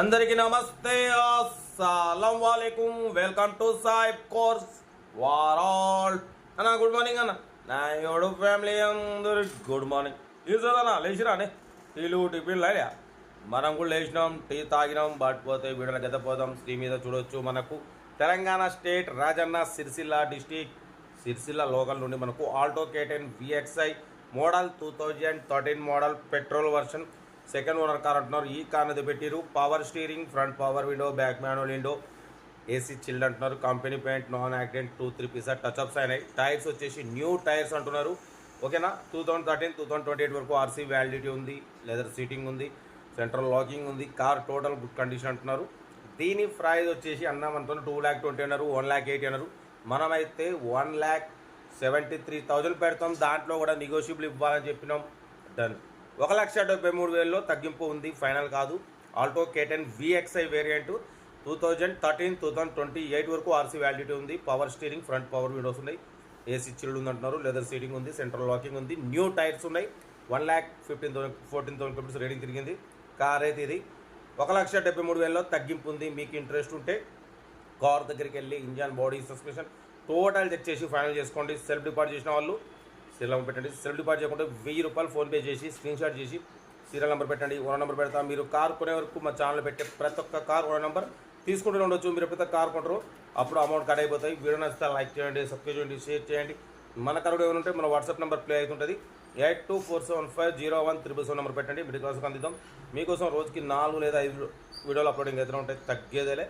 అందరికీ నమస్తే, అస్సలం వాలేకుమ్. వెల్కమ్ టు సాయిబ్ కోర్స్ వారాల్ అన్న. గుడ్ మార్నింగ్ అన్న. నా యోడు ఫ్యామిలీ అందరు గుడ్ మార్నింగ్. ఈజోదన్నా లేచిరానే టీలు టిఫిన్లు అయినా మనం కూడా లేచినాం, టీ తాగినాం. పోతే వీడియోకి ఎత్తపోదాం. స్క్రీన్ మీద చూడొచ్చు. మనకు Telangana state Rajanna Sircilla district Sircilla local నుండి మనకు Alto K10 VXi model 2013 model petrol version second owner car అంటున్నారు. ఈ కార్ అనేది పెట్టిరు. Power steering, front power window, back manual window, AC chilled అంటున్నారు. Company paint, non accident, 2-3 pieces touch ups అయినాయి. టైర్స్ వచ్చేసి new tyres అంటున్నారు. ఓకేనా. 2013-2028 వరకు ఆర్సీ వ్యాలిడిటీ ఉంది. లెదర్ సీటింగ్ ఉంది, సెంట్రల్ లాకింగ్ ఉంది. కార్ టోటల్ గుడ్ కండిషన్ అంటున్నారు. దీని ప్రైస్ వచ్చేసి అన్నామంటున్నారు 2,20,000 అన్నారు, 1,80,000 అన్నారు. మనమైతే 1,73,000 పెడతాం. దాంట్లో కూడా నెగోషియబుల్ ఇవ్వాలని చెప్పినాం. డన్. 1,73,000లో తగ్గింపు ఉంది, ఫైనల్ కాదు. ఆల్టో K10 VXi వేరియంట్ 2013-2028 వరకు ఆర్సీ వ్యాలిడిటీ ఉంది. Power steering, front power Windows ఉన్నాయి, ఏసీ చిల్డ్ ఉంది అంటున్నారు. లెదర్ సీటింగ్ ఉంది, సెంట్రల్ లాకింగ్ ఉంది, న్యూ టైర్స్ ఉన్నాయి. 1,14,000 కిలోమీటర్స్ రేటింగ్ తిరిగింది. కార్ అయితే ఇది 1,73,000లో తగ్గింపు ఉంది. మీకు ఇంట్రెస్ట్ ఉంటే కార్ దగ్గరికి వెళ్ళి engine, body, suspension total check చేసి ఫైనల్ చేసుకోండి. సెల్ఫ్ డిపాజిట్ చేసిన వాళ్ళు సీరియల్ నెంబర్ పెట్టండి. సెల్ఫ్ డిపాజిట్ చేయకుండా ₹1,000 ఫోన్పే చేసి స్క్రీన్ షాట్ చేసి సీరియల్ నెంబర్ పెట్టండి. ఓనర్ నెంబర్ పెడతా. మీరు కార్ కొనే వరకు మా ఛానల్ పెట్టే ప్రతి ఒక్క కార్ ఓనర్ నెంబర్ తీసుకుంటూనే ఉండొచ్చు. మీరు ఎప్పుడైతే కార్ కొంటారో అప్పుడు అమౌంట్ కట్ అయిపోతాయి. వీడియో నచ్చితే లైక్ చేయండి, సబ్స్క్రైబ్ చేయండి, షేర్ చేయండి. మన కార్ ఏమైనా ఉంటే మన వాట్సాప్ నెంబర్ ప్లే అవుతుంటుంది. 8247501377 నెంబర్ పెట్టండి. మిడిల్ క్లాస్కి అందిద్దాం. మీకోసం రోజుకి 4 లేదా 5 వీడియోలు అప్లోడింగ్ అయితే ఉంటాయి. తగ్గేదేలే.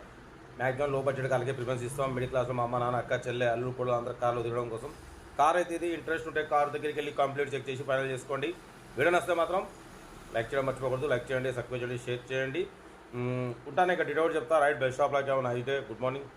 మ్యాక్సిమం లో బడ్జెట్ కాలకే ప్రిఫరెన్స్ ఇస్తాం. మిడిల్ క్లాస్లో మా అమ్మ, నాన్న, అక్క, చెల్లె, అల్లు కూడా అందరూ కార్లో తిరగడం కోసం. కార్ అయితే ఇది. ఇంట్రెస్ట్ ఉంటే కార్ దగ్గరికి వెళ్ళి కంప్లీట్ చెక్ చేసి ఫైనల్ చేసుకోండి. వీడియో నచ్చితే మాత్రం లైక్ చేయడం మర్చిపోకూడదు. లైక్ చేయండి, సబ్స్క్రైబ్ చేయండి, షేర్ చేయండి. ఉంటాను. ఇక డీటెయిల్ చెప్తా. Right best of luck. అయితే good morning.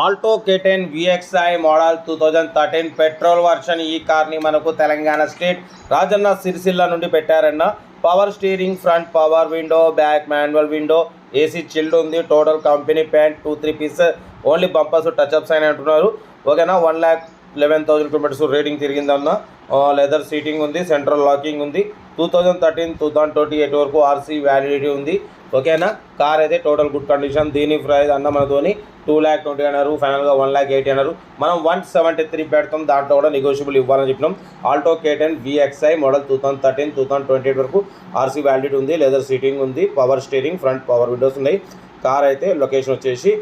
Alto K10 VXi model 2013 petrol version. ఈ కార్ని మనకు తెలంగాణ స్టేట్ రాజన్న సిరిసిల్ల నుండి పెట్టారన్న. Power steering, front power window, back manual window, AC chilled ఉంది. Total company paint, 2-3 pieces only bumpers touch ups అని అంటున్నారు. ఓకేనా. 1,11,000 కిలోమీటర్స్ రేటింగ్ తిరిగిందన్న. లెదర్ సీటింగ్ ఉంది, సెంట్రల్ లాకింగ్ ఉంది. 2013-2028 వరకు ఆర్సీ వ్యాలిడిటీ ఉంది. ఓకేనా. కార్ అయితే టోటల్ గుడ్ కండిషన్. దీని ప్రైస్ అన్న మనతోని 2,20,000 అన్నారు, ఫైనల్గా 1,80,000 అన్నారు. మనం 173 పెడతాం. దాంట్లో కూడా నెగోషియబుల్ ఇవ్వాలని చెప్పినాం. ఆల్టో K10 VXi మోడల్ 2013-2028 వరకు ఆర్సీ వ్యాలిడిటీ ఉంది. లెదర్ సీటింగ్ ఉంది, power steering, front power Windows ఉన్నాయి. కార్ అయితే లొకేషన్ వచ్చేసి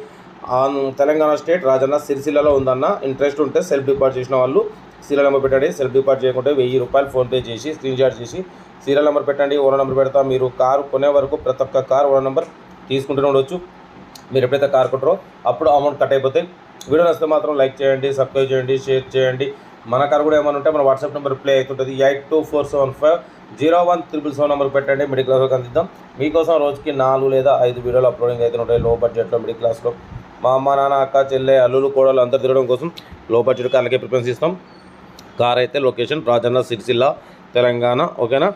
తెలంగాణ స్టేట్ రాజన్న సిరిసిల్లలో ఉందన్న. ఇంట్రెస్ట్ ఉంటే సెల్ఫ్ డిపాజిట్ చేసిన వాళ్ళు సీరియల్ నెంబర్ పెట్టండి. సెల్ఫ్ డిపాజిట్ చేయకుంటే ₹1,000 ఫోన్పే చేసి స్క్రీన్ షాట్ చేసి సీరియల్ నెంబర్ పెట్టండి. ఓనర్ నెంబర్ పెడతా. మీరు కారు కొనే వరకు ప్రతి ఒక్క కార్ ఓనర్ నెంబర్ తీసుకుంటూనే ఉండొచ్చు. మీరు ఎప్పుడైతే కార్ కొంటారో అప్పుడు అమౌంట్ కట్ అయిపోతాయి. వీడియో నచ్చితే మాత్రం లైక్ చేయండి, సబ్స్క్రైబ్ చేయండి, షేర్ చేయండి. మన కార్ కూడా ఏమైనా ఉంటే మన వాట్సాప్ నెంబర్ ప్లే అవుతుంటుంది. 8247501377 నెంబర్ పెట్టండి. మిడిల్ క్లాస్లోకి అందిద్దాం. మీకోసం రోజుకి 4 లేదా 5 వీడియోలు అప్లోడింగ్ అయితే ఉంటాయి. లో బడ్జెట్లో మిడిల్ క్లాస్లో మా అమ్మ, నాన్న, అక్క, చెల్లె, అల్లులు, కోడలు అందరు తిరగడం కోసం లో బడ్జెట్ కార్లకే ప్రిఫరెన్స్ ఇస్తాం. కార్ అయితే లొకేషన్ రాజన్న సిరిసిల్ల తెలంగాణ. ఓకేనా.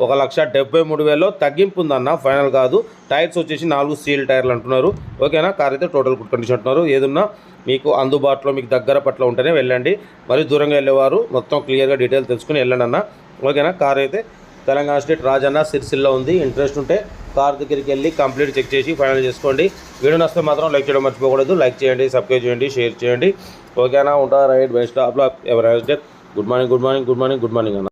1,73,000లో తగ్గింపు ఉందన్న, ఫైనల్ కాదు. టైర్స్ వచ్చేసి 4 సీల్ టైర్లు అంటున్నారు. ఓకేనా. కార్ అయితే టోటల్ గుడ్ కండిషన్ అంటున్నారు. ఏదన్నా మీకు అందుబాటులో మీకు దగ్గర పట్ల ఉంటేనే వెళ్ళండి. మరి దూరంగా వెళ్ళేవారు మొత్తం క్లియర్గా డీటెయిల్ తెలుసుకుని వెళ్ళండి అన్న. ఓకేనా. కార్ అయితే తెలంగాణ స్టేట్ రాజన్న సిరిసిల్ల ఉంది. ఇంట్రెస్ట్ ఉంటే కార్ దగ్గరికి వెళ్ళి కంప్లీట్ చెక్ చేసి ఫైనల్ చేసుకోండి. వీడియో నచ్చితే మాత్రం లైక్ చేయడం మర్చిపోకూడదు. లైక్ చేయండి, సబ్స్క్రైబ్ చేయండి, షేర్ చేయండి. ఓకేనా. ఉంటా. Right best of luck. ఎవరైనా good morning, good morning, good morning, good morning అన్న.